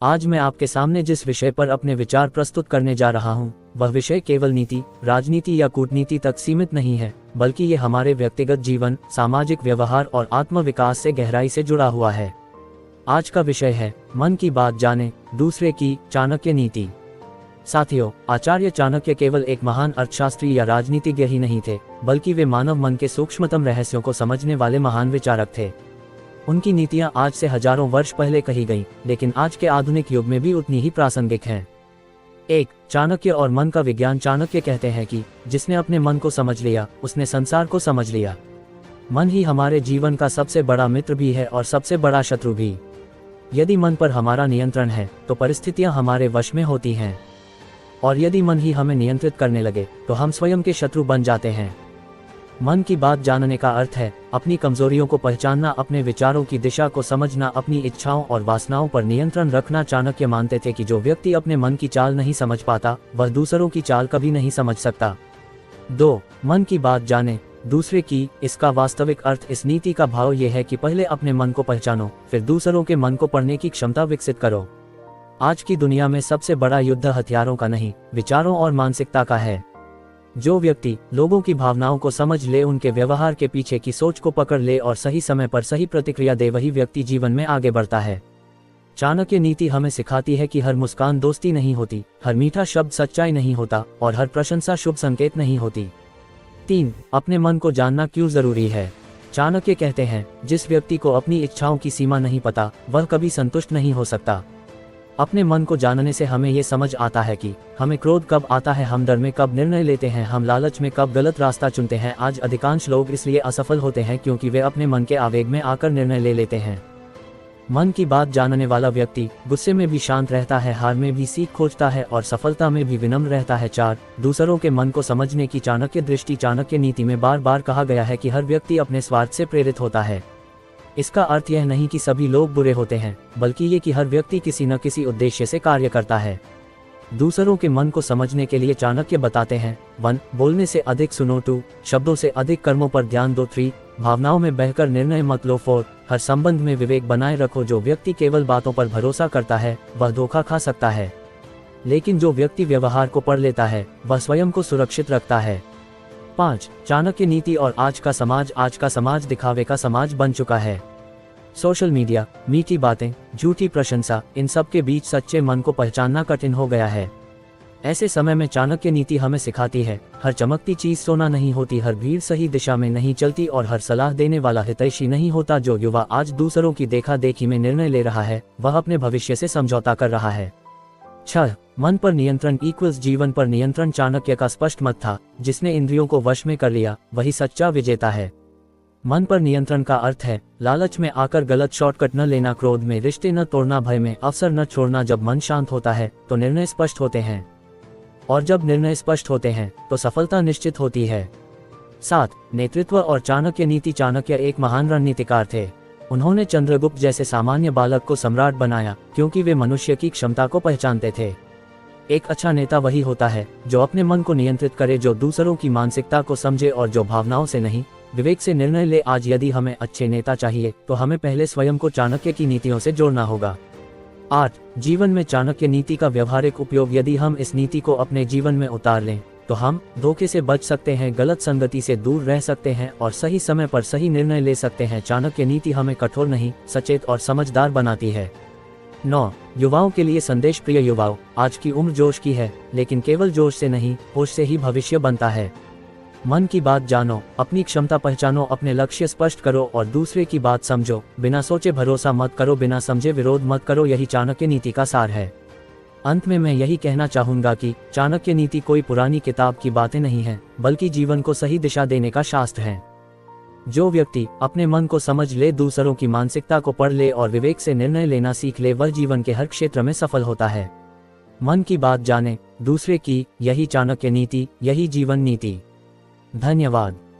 आज मैं आपके सामने जिस विषय पर अपने विचार प्रस्तुत करने जा रहा हूँ, वह विषय केवल नीति, राजनीति या कूटनीति तक सीमित नहीं है, बल्कि ये हमारे व्यक्तिगत जीवन, सामाजिक व्यवहार और आत्म विकास से गहराई से जुड़ा हुआ है। आज का विषय है मन की बात जाने, दूसरे की चाणक्य नीति। साथियों, आचार्य चाणक्य केवल एक महान अर्थशास्त्री या राजनीतिज्ञ ही नहीं थे, बल्कि वे मानव मन के सूक्ष्मतम रहस्यों को समझने वाले महान विचारक थे। उनकी नीतियां आज से हजारों वर्ष पहले कही गईं, लेकिन आज के आधुनिक युग में भी उतनी ही प्रासंगिक हैं। 1. चाणक्य और मन का विज्ञान। चाणक्य कहते हैं कि जिसने अपने मन को समझ लिया, उसने संसार को समझ लिया। मन ही हमारे जीवन का सबसे बड़ा मित्र भी है और सबसे बड़ा शत्रु भी। यदि मन पर हमारा नियंत्रण है, तो परिस्थितियां हमारे वश में होती हैं, और यदि मन ही हमें नियंत्रित करने लगे, तो हम स्वयं के शत्रु बन जाते हैं। मन की बात जानने का अर्थ है अपनी कमजोरियों को पहचानना, अपने विचारों की दिशा को समझना, अपनी इच्छाओं और वासनाओं पर नियंत्रण रखना। चाणक्य मानते थे कि जो व्यक्ति अपने मन की चाल नहीं समझ पाता, वह दूसरों की चाल कभी नहीं समझ सकता। 2. मन की बात जाने, दूसरे की। इसका वास्तविक अर्थ, इस नीति का भाव यह है कि पहले अपने मन को पहचानो, फिर दूसरों के मन को पढ़ने की क्षमता विकसित करो। आज की दुनिया में सबसे बड़ा युद्ध हथियारों का नहीं, विचारों और मानसिकता का है। जो व्यक्ति लोगों की भावनाओं को समझ ले, उनके व्यवहार के पीछे की सोच को पकड़ ले और सही समय पर सही प्रतिक्रिया दे, वही व्यक्ति जीवन में आगे बढ़ता है। चाणक्य नीति हमें सिखाती है कि हर मुस्कान दोस्ती नहीं होती, हर मीठा शब्द सच्चाई नहीं होता और हर प्रशंसा शुभ संकेत नहीं होती। 3. अपने मन को जानना क्यों जरूरी है। चाणक्य कहते हैं, जिस व्यक्ति को अपनी इच्छाओं की सीमा नहीं पता, वह कभी संतुष्ट नहीं हो सकता। अपने मन को जानने से हमें ये समझ आता है कि हमें क्रोध कब आता है, हम डर में कब निर्णय लेते हैं, हम लालच में कब गलत रास्ता चुनते हैं। आज अधिकांश लोग इसलिए असफल होते हैं क्योंकि वे अपने मन के आवेग में आकर निर्णय ले लेते हैं। मन की बात जानने वाला व्यक्ति गुस्से में भी शांत रहता है, हार में भी सीख खोजता है और सफलता में भी विनम्र रहता है। 4. दूसरों के मन को समझने की चाणक्य दृष्टि। चाणक्य नीति में बार बार कहा गया है कि हर व्यक्ति अपने स्वार्थ से प्रेरित होता है। इसका अर्थ यह नहीं कि सभी लोग बुरे होते हैं, बल्कि ये कि हर व्यक्ति किसी न किसी उद्देश्य से कार्य करता है। दूसरों के मन को समझने के लिए चाणक्य बताते हैं, 1. बोलने से अधिक सुनो। 2. शब्दों से अधिक कर्मों पर ध्यान दो। 3. भावनाओं में बहकर निर्णय मत लो। 4. हर संबंध में विवेक बनाए रखो। जो व्यक्ति केवल बातों पर भरोसा करता है, वह धोखा खा सकता है, लेकिन जो व्यक्ति व्यवहार को पढ़ लेता है, वह स्वयं को सुरक्षित रखता है। 5. चाणक्य नीति और आज का समाज। आज का समाज दिखावे का समाज बन चुका है। सोशल मीडिया, मीठी बातें, झूठी प्रशंसा, इन सब के बीच सच्चे मन को पहचानना कठिन हो गया है। ऐसे समय में चाणक्य नीति हमें सिखाती है, हर चमकती चीज सोना नहीं होती, हर भीड़ सही दिशा में नहीं चलती और हर सलाह देने वाला हितैषी नहीं होता। जो युवा आज दूसरों की देखा देखी में निर्णय ले रहा है, वह अपने भविष्य से समझौता कर रहा है। 6. मन पर नियंत्रण इक्वल्स जीवन पर नियंत्रण। चाणक्य का स्पष्ट मत था, जिसने इंद्रियों को वश में कर लिया, वही सच्चा विजेता है। मन पर नियंत्रण का अर्थ है लालच में आकर गलत शॉर्टकट न लेना, क्रोध में रिश्ते न तोड़ना, भय में अवसर न छोड़ना। जब मन शांत होता है तो निर्णय स्पष्ट होते हैं, और जब निर्णय स्पष्ट होते हैं तो सफलता निश्चित होती है। 7. नेतृत्व और चाणक्य नीति। चाणक्य एक महान रणनीतिकार थे। उन्होंने चंद्रगुप्त जैसे सामान्य बालक को सम्राट बनाया, क्योंकि वे मनुष्य की क्षमता को पहचानते थे। एक अच्छा नेता वही होता है जो अपने मन को नियंत्रित करे, जो दूसरों की मानसिकता को समझे और जो भावनाओं से नहीं, विवेक से निर्णय ले। आज यदि हमें अच्छे नेता चाहिए, तो हमें पहले स्वयं को चाणक्य की नीतियों से जोड़ना होगा। 8. जीवन में चाणक्य नीति का व्यवहारिक उपयोग। यदि हम इस नीति को अपने जीवन में उतार लें, तो हम धोखे से बच सकते हैं, गलत संगति से दूर रह सकते हैं और सही समय पर सही निर्णय ले सकते हैं। चाणक्य नीति हमें कठोर नहीं, सचेत और समझदार बनाती है। 9. युवाओं के लिए संदेश। प्रिय युवाओं, आज की उम्र जोश की है, लेकिन केवल जोश से नहीं, होश से ही भविष्य बनता है। मन की बात जानो, अपनी क्षमता पहचानो, अपने लक्ष्य स्पष्ट करो और दूसरे की बात समझो। बिना सोचे भरोसा मत करो, बिना समझे विरोध मत करो। यही चाणक्य नीति का सार है। अंत में मैं यही कहना चाहूंगा कि चाणक्य नीति कोई पुरानी किताब की बातें नहीं है, बल्कि जीवन को सही दिशा देने का शास्त्र है। जो व्यक्ति अपने मन को समझ ले, दूसरों की मानसिकता को पढ़ ले और विवेक से निर्णय लेना सीख ले, वह जीवन के हर क्षेत्र में सफल होता है। मन की बात जाने, दूसरे की, यही चाणक्य नीति, यही जीवन नीति। धन्यवाद।